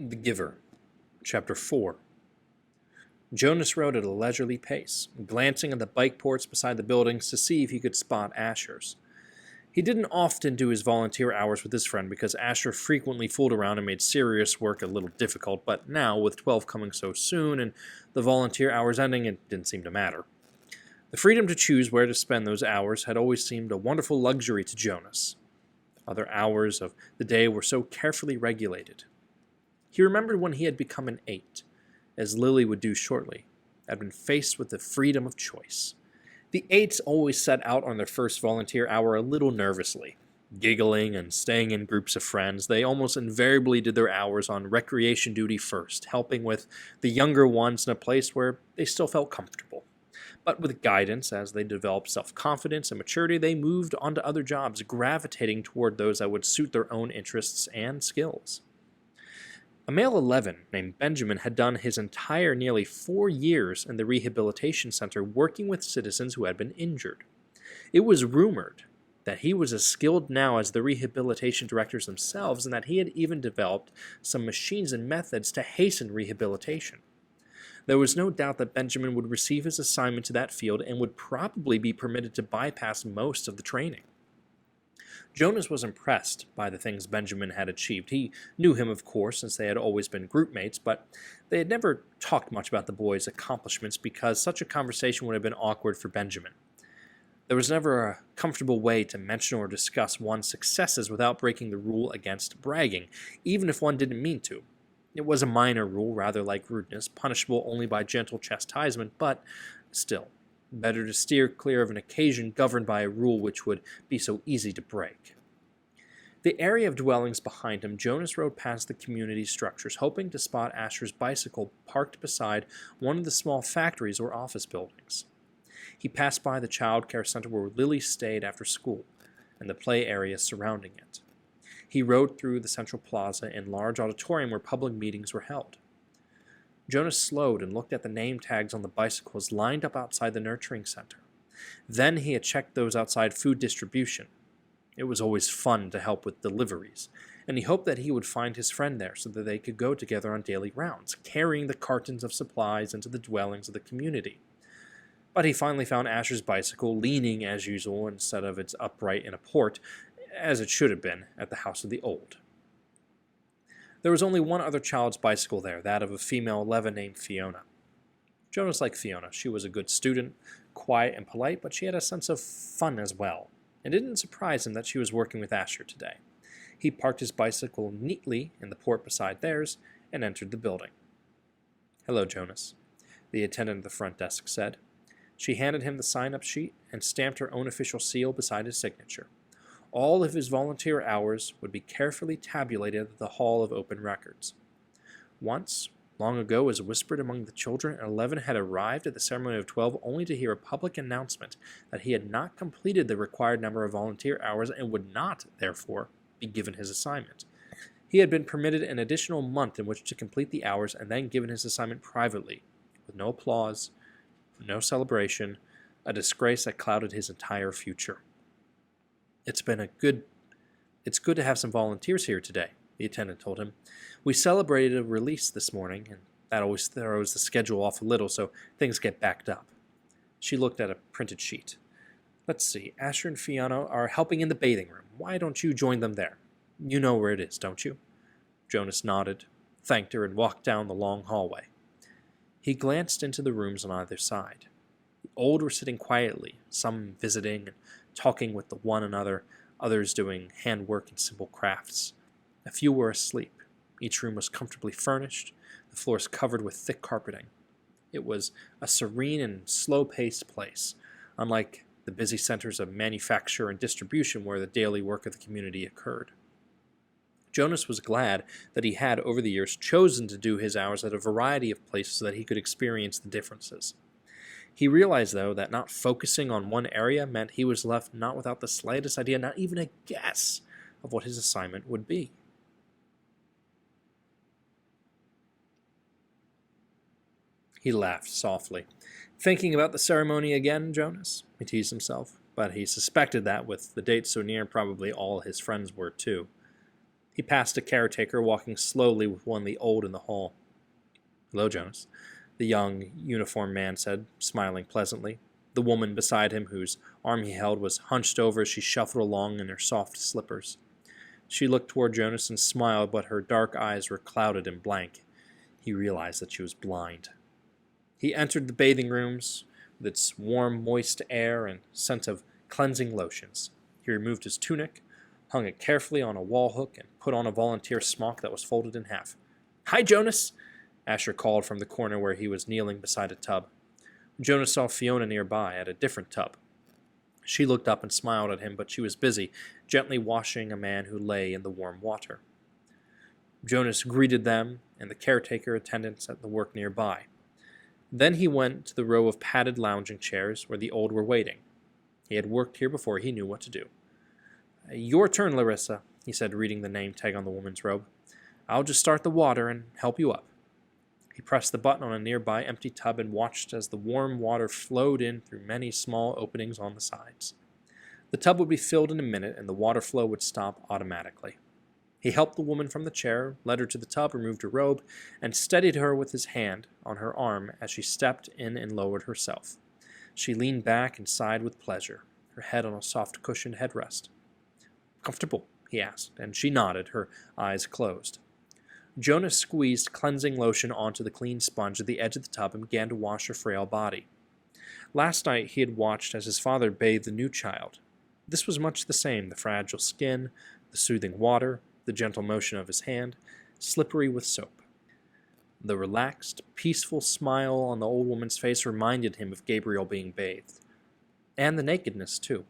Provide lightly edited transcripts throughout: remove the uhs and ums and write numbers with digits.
The Giver, Chapter 4. Jonas rode at a leisurely pace, glancing at the bike ports beside the buildings to see if he could spot Asher's. He didn't often do his volunteer hours with his friend because Asher frequently fooled around and made serious work a little difficult, but now, with 12 coming so soon and the volunteer hours ending, it didn't seem to matter. The freedom to choose where to spend those hours had always seemed a wonderful luxury to Jonas. Other hours of the day were so carefully regulated. He remembered when he had become an 8, as Lily would do shortly, had been faced with the freedom of choice. The 8s always set out on their first volunteer hour a little nervously. Giggling and staying in groups of friends, they almost invariably did their hours on recreation duty first, helping with the younger ones in a place where they still felt comfortable. But with guidance, as they developed self-confidence and maturity, they moved on to other jobs, gravitating toward those that would suit their own interests and skills. A male 11 named Benjamin had done his entire nearly 4 years in the rehabilitation center working with citizens who had been injured. It was rumored that he was as skilled now as the rehabilitation directors themselves, and that he had even developed some machines and methods to hasten rehabilitation. There was no doubt that Benjamin would receive his assignment to that field and would probably be permitted to bypass most of the training. Jonas was impressed by the things Benjamin had achieved. He knew him, of course, since they had always been group mates, but they had never talked much about the boy's accomplishments because such a conversation would have been awkward for Benjamin. There was never a comfortable way to mention or discuss one's successes without breaking the rule against bragging, even if one didn't mean to. It was a minor rule, rather like rudeness, punishable only by gentle chastisement, but still, better to steer clear of an occasion governed by a rule which would be so easy to break. The area of dwellings behind him, Jonas rode past the community structures, hoping to spot Asher's bicycle parked beside one of the small factories or office buildings. He passed by the child care center where Lily stayed after school, and the play area surrounding it. He rode through the central plaza and large auditorium where public meetings were held. Jonas slowed and looked at the name tags on the bicycles lined up outside the nurturing center. Then he had checked those outside food distribution. It was always fun to help with deliveries, and he hoped that he would find his friend there so that they could go together on daily rounds, carrying the cartons of supplies into the dwellings of the community. But he finally found Asher's bicycle leaning as usual instead of its upright in a port, as it should have been at the House of the Old. There was only one other child's bicycle there, that of a female 11 named Fiona. Jonas liked Fiona. She was a good student, quiet and polite, but she had a sense of fun as well. It didn't surprise him that she was working with Asher today. He parked his bicycle neatly in the port beside theirs and entered the building. "Hello, Jonas," the attendant at the front desk said. She handed him the sign-up sheet and stamped her own official seal beside his signature. All of his volunteer hours would be carefully tabulated at the Hall of Open Records. Once, long ago, as whispered among the children, 11 had arrived at the ceremony of 12 only to hear a public announcement that he had not completed the required number of volunteer hours and would not, therefore, be given his assignment. He had been permitted an additional month in which to complete the hours and then given his assignment privately, with no applause, no celebration, a disgrace that clouded his entire future. It's good to have some volunteers here today," the attendant told him. "We celebrated a release this morning, and that always throws the schedule off a little, so things get backed up." She looked at a printed sheet. "Let's see, Asher and Fiona are helping in the bathing room. Why don't you join them there? You know where it is, don't you?" Jonas nodded, thanked her, and walked down the long hallway. He glanced into the rooms on either side. The old were sitting quietly, some visiting and talking with one another, others doing handwork and simple crafts. A few were asleep. Each room was comfortably furnished, the floors covered with thick carpeting. It was a serene and slow-paced place, unlike the busy centers of manufacture and distribution where the daily work of the community occurred. Jonas was glad that he had, over the years, chosen to do his hours at a variety of places so that he could experience the differences. He realized, though, that not focusing on one area meant he was left not without the slightest idea, not even a guess, of what his assignment would be. He laughed softly. "Thinking about the ceremony again, Jonas?" he teased himself, but he suspected that, with the date so near, probably all his friends were too. He passed a caretaker walking slowly with one of the old in the hall. "Hello, Jonas," the young, uniformed man said, smiling pleasantly. The woman beside him, whose arm he held, was hunched over as she shuffled along in her soft slippers. She looked toward Jonas and smiled, but her dark eyes were clouded and blank. He realized that she was blind. He entered the bathing rooms with its warm, moist air and scent of cleansing lotions. He removed his tunic, hung it carefully on a wall hook, and put on a volunteer smock that was folded in half. "Hi, Jonas!" Asher called from the corner where he was kneeling beside a tub. Jonas saw Fiona nearby at a different tub. She looked up and smiled at him, but she was busy, gently washing a man who lay in the warm water. Jonas greeted them and the caretaker attendants at the work nearby. Then he went to the row of padded lounging chairs where the old were waiting. He had worked here before, he knew what to do. "Your turn, Larissa," he said, reading the name tag on the woman's robe. "I'll just start the water and help you up." He pressed the button on a nearby empty tub and watched as the warm water flowed in through many small openings on the sides. The tub would be filled in a minute, and the water flow would stop automatically. He helped the woman from the chair, led her to the tub, removed her robe, and steadied her with his hand on her arm as she stepped in and lowered herself. She leaned back and sighed with pleasure, her head on a soft cushioned headrest. "Comfortable?" he asked, and she nodded, her eyes closed. Jonas squeezed cleansing lotion onto the clean sponge at the edge of the tub and began to wash her frail body. Last night he had watched as his father bathed the new child. This was much the same, the fragile skin, the soothing water, the gentle motion of his hand, slippery with soap. The relaxed, peaceful smile on the old woman's face reminded him of Gabriel being bathed. And the nakedness, too.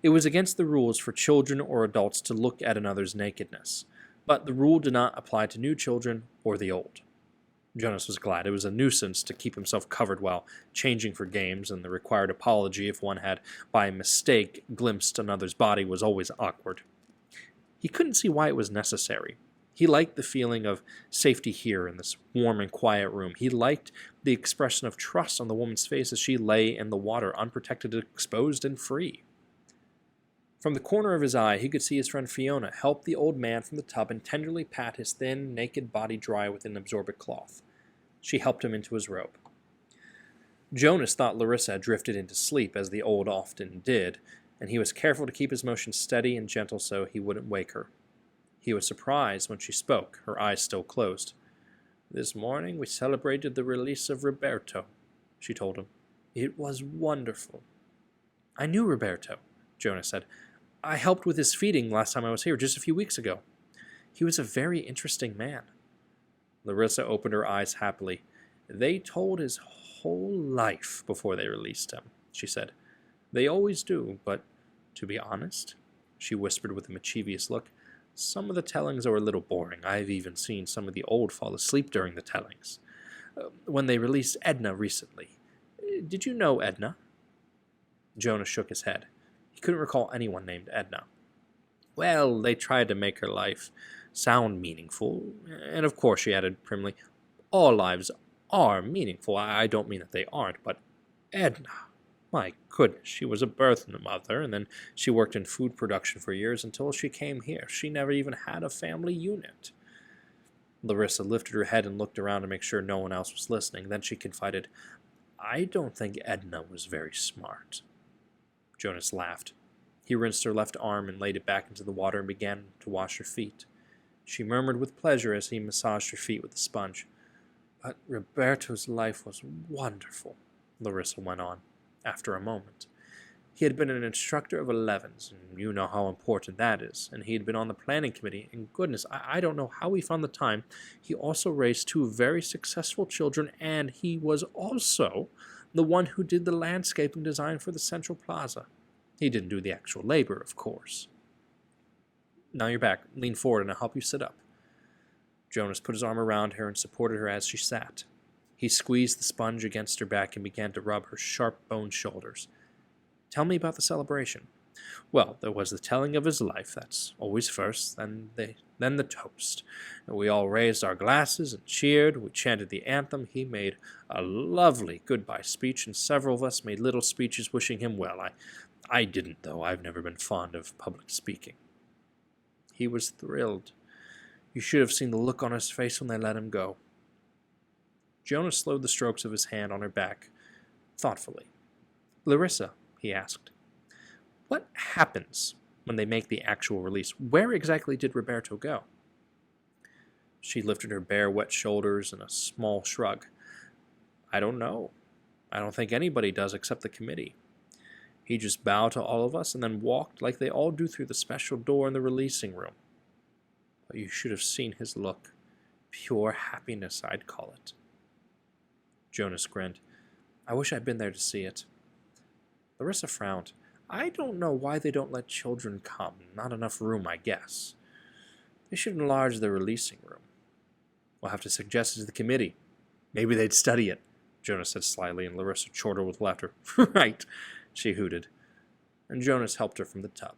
It was against the rules for children or adults to look at another's nakedness, but the rule did not apply to new children or the old. Jonas was glad. It was a nuisance to keep himself covered while changing for games, and the required apology if one had, by mistake, glimpsed another's body was always awkward. He couldn't see why it was necessary. He liked the feeling of safety here in this warm and quiet room. He liked the expression of trust on the woman's face as she lay in the water, unprotected, exposed, and free. From the corner of his eye, he could see his friend Fiona help the old man from the tub and tenderly pat his thin, naked body dry with an absorbent cloth. She helped him into his robe. Jonas thought Larissa had drifted into sleep, as the old often did, and he was careful to keep his motion steady and gentle so he wouldn't wake her. He was surprised when she spoke, her eyes still closed. "This morning we celebrated the release of Roberto," she told him. "It was wonderful." "I knew Roberto," Jonas said. "I helped with his feeding last time I was here, just a few weeks ago. He was a very interesting man." Larissa opened her eyes happily. "They told his whole life before they released him," she said. "They always do, but to be honest," she whispered with a mischievous look, "some of the tellings are a little boring. I've even seen some of the old fall asleep during the tellings. When they released Edna recently. Did you know Edna?" Jonas shook his head. He couldn't recall anyone named Edna. "Well, they tried to make her life sound meaningful, and of course," she added primly, "all lives are meaningful. I don't mean that they aren't, but Edna, my goodness, she was a birth mother, and then she worked in food production for years until she came here. She never even had a family unit." Larissa lifted her head and looked around to make sure no one else was listening. Then she confided, "I don't think Edna was very smart." Jonas laughed. He rinsed her left arm and laid it back into the water and began to wash her feet. She murmured with pleasure as he massaged her feet with the sponge. "But Roberto's life was wonderful," Larissa went on, after a moment. "He had been an instructor of 11s, and you know how important that is, and he had been on the planning committee, and goodness, I don't know how he found the time. He also raised 2 very successful children, and he was also the one who did the landscaping design for the Central Plaza. He didn't do the actual labor, of course." "Now you're back. Lean forward and I'll help you sit up." Jonas put his arm around her and supported her as she sat. He squeezed the sponge against her back and began to rub her sharp-boned shoulders. "Tell me about the celebration." "Well, there was the telling of his life. That's always first. Then the toast. We all raised our glasses and cheered. We chanted the anthem. He made a lovely goodbye speech, and several of us made little speeches wishing him well. I didn't, though. I've never been fond of public speaking." "He was thrilled," You should have seen the look on his face when they let him go. Jonas slowed the strokes of his hand on her back, thoughtfully. Larissa, he asked, what happens when they make the actual release? Where exactly did Roberto go? She lifted her bare, wet shoulders in a small shrug. I don't know. I don't think anybody does except the committee. He just bowed to all of us and then walked like they all do through the special door in the releasing room. But you should have seen his look. Pure happiness, I'd call it. Jonas grinned. I wish I'd been there to see it. Larissa frowned. I don't know why they don't let children come. Not enough room, I guess. They should enlarge the releasing room. We'll have to suggest it to the committee. Maybe they'd study it, Jonas said slyly, and Larissa chortled with laughter. Right, she hooted. And Jonas helped her from the tub.